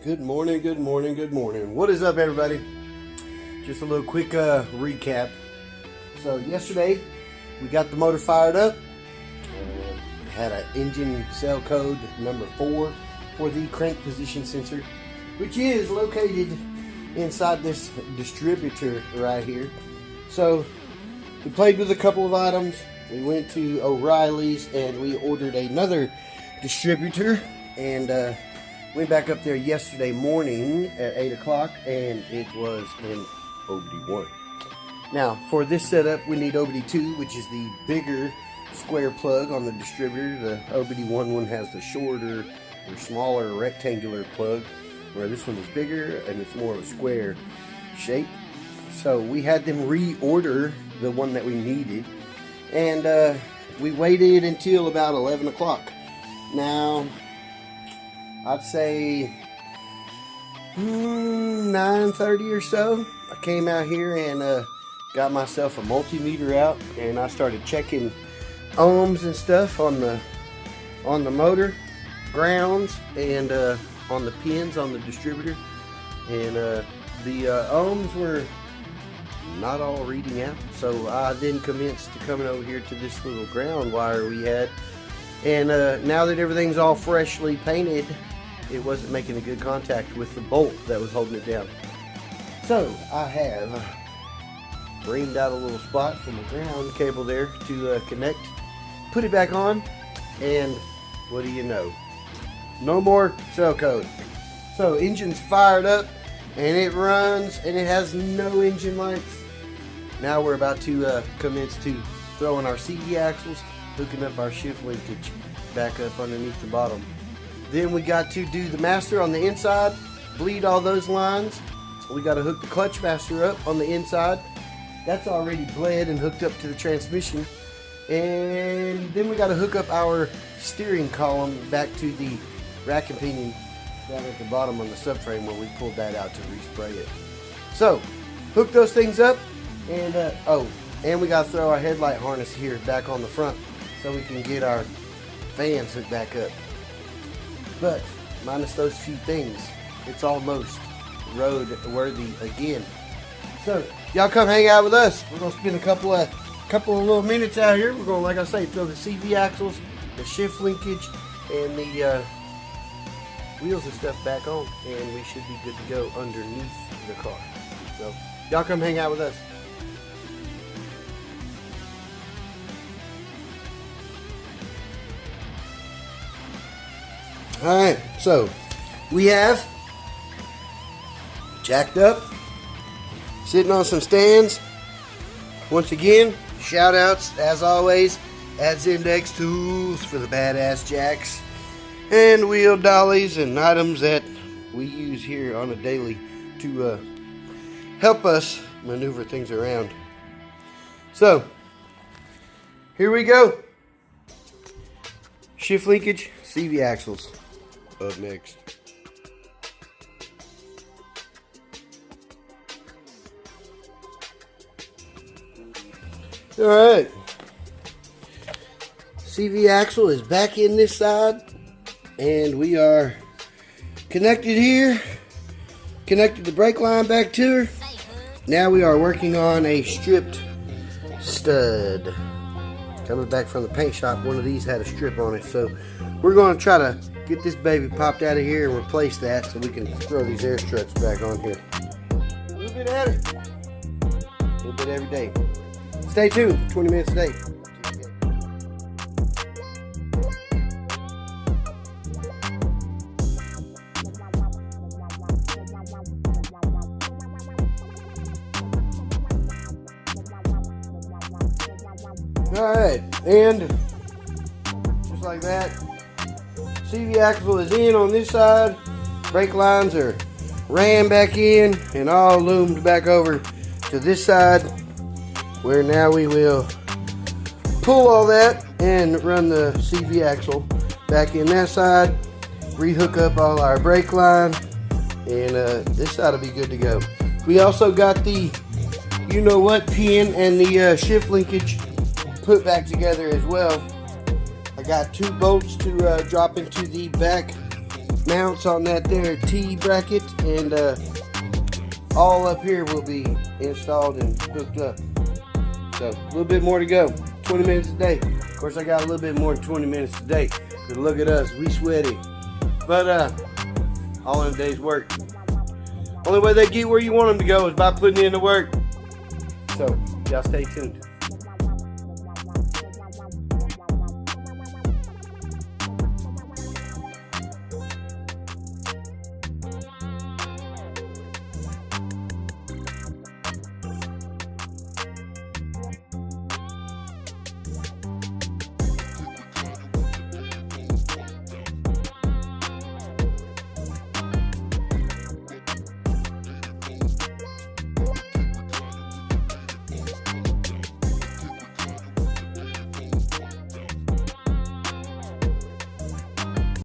Good morning, good morning, good morning. What is up, everybody? Just a little quick recap. So yesterday we got the motor fired up. Had an engine cell code number 4 for the crank position sensor, which is located inside this distributor right here. So we played with a couple of items. We went to O'Reilly's and we ordered another distributor, and went back up there yesterday morning at 8 o'clock, and it was an OBD1. Now, for this setup, we need OBD2, which is the bigger square plug on the distributor. The OBD1 one has the shorter or smaller rectangular plug, where this one is bigger and it's more of a square shape. So we had them reorder the one that we needed, and we waited until about 11 o'clock. Now, I'd say 9:30 or so, I came out here and got myself a multimeter out, and I started checking ohms and stuff on the motor, grounds, and on the pins on the distributor. And the ohms were not all reading out, so I then commenced to coming over here to this little ground wire we had. And now that everything's all freshly painted, it wasn't making a good contact with the bolt that was holding it down. So I have reamed out a little spot from the ground cable there to connect, put it back on, and what do you know? No more cell code. So engine's fired up and it runs and it has no engine lights. Now we're about to commence to throwing our CV axles, hooking up our shift linkage back up underneath the bottom. Then we got to do the master on the inside, bleed all those lines. We got to hook the clutch master up on the inside. That's already bled and hooked up to the transmission. And then we got to hook up our steering column back to the rack and pinion down at the bottom on the subframe, where we pulled that out to respray it. So, hook those things up, and and we got to throw our headlight harness here back on the front so we can get our fans hooked back up. But minus those few things, it's almost road worthy again. So y'all come hang out with us. We're gonna spend a couple of little minutes out here. We're gonna, like I say, throw the CV axles, the shift linkage, and the wheels and stuff back on, and we should be good to go underneath the car. So y'all come hang out with us. Alright, so we have jacked up, sitting on some stands. Once again, shout outs as always, Adds Index Tools for the badass jacks and wheel dollies and items that we use here on a daily to help us maneuver things around. So, here we go. Shift linkage, CV axles. Up next. Alright. CV axle is back in this side, and we are connected here. Connected the brake line back to her. Now we are working on a stripped stud. Coming back from the paint shop, one of these had a strip on it, so we're going to try to get this baby popped out of here and replace that so we can throw these air struts back on here. A little bit at it. A little bit every day. Stay tuned. 20 minutes a day. Alright, and just like that, CV axle is in on this side, brake lines are ran back in and all loomed back over to this side, where now we will pull all that and run the CV axle back in that side, rehook up all our brake line, and this side will be good to go. We also got the you know what pin and the shift linkage put back together as well. I got 2 bolts to drop into the back mounts on that there T bracket, and all up here will be installed and hooked up. So a little bit more to go. 20 minutes a day. Of course, I got a little bit more than 20 minutes a day. But look at us, we sweaty. But all in a day's work. Only way they get where you want them to go is by putting in the work. So y'all stay tuned.